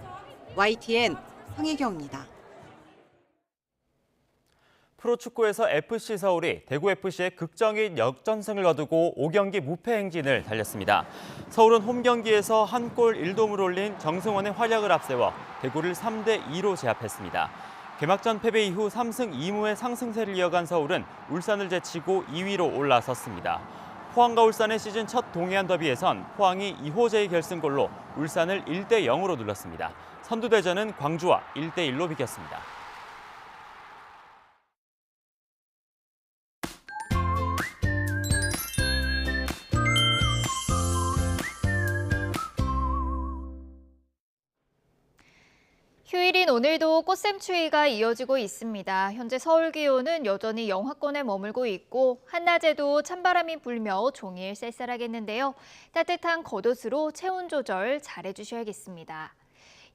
YTN 황혜경입니다. 프로축구에서 FC 서울이 대구FC의 극적인 역전승을 거두고 5경기 무패 행진을 달렸습니다. 서울은 홈 경기에서 한 골 1도움을 올린 정승원의 활약을 앞세워 대구를 3대2로 제압했습니다. 개막전 패배 이후 3승 2무의 상승세를 이어간 서울은 울산을 제치고 2위로 올라섰습니다. 포항과 울산의 시즌 첫 동해안 더비에선 포항이 이호재의 결승골로 울산을 1대0으로 눌렀습니다. 선두대전은 광주와 1대1로 비겼습니다. 휴일인 오늘도 꽃샘추위가 이어지고 있습니다. 현재 서울 기온은 여전히 영하권에 머물고 있고 한낮에도 찬바람이 불며 종일 쌀쌀하겠는데요. 따뜻한 겉옷으로 체온 조절 잘해주셔야겠습니다.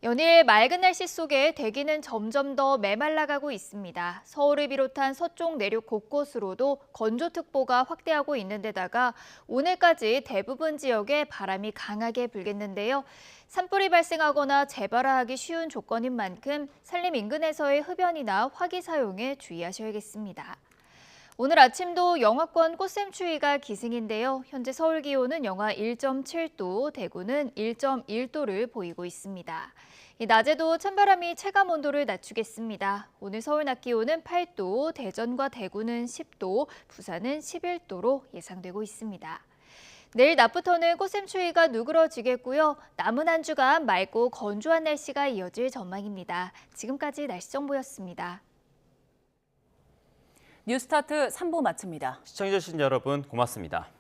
연일 맑은 날씨 속에 대기는 점점 더 메말라가고 있습니다. 서울을 비롯한 서쪽 내륙 곳곳으로도 건조특보가 확대하고 있는 데다가 오늘까지 대부분 지역에 바람이 강하게 불겠는데요. 산불이 발생하거나 재발하기 쉬운 조건인 만큼 산림 인근에서의 흡연이나 화기 사용에 주의하셔야겠습니다. 오늘 아침도 영하권 꽃샘추위가 기승인데요. 현재 서울 기온은 영하 1.7도, 대구는 1.1도를 보이고 있습니다. 낮에도 찬바람이 체감 온도를 낮추겠습니다. 오늘 서울 낮 기온은 8도, 대전과 대구는 10도, 부산은 11도로 예상되고 있습니다. 내일 낮부터는 꽃샘추위가 누그러지겠고요. 남은 한 주간 맑고 건조한 날씨가 이어질 전망입니다. 지금까지 날씨 정보였습니다. 뉴스타트 3부 마칩니다. 시청해주신 여러분 고맙습니다.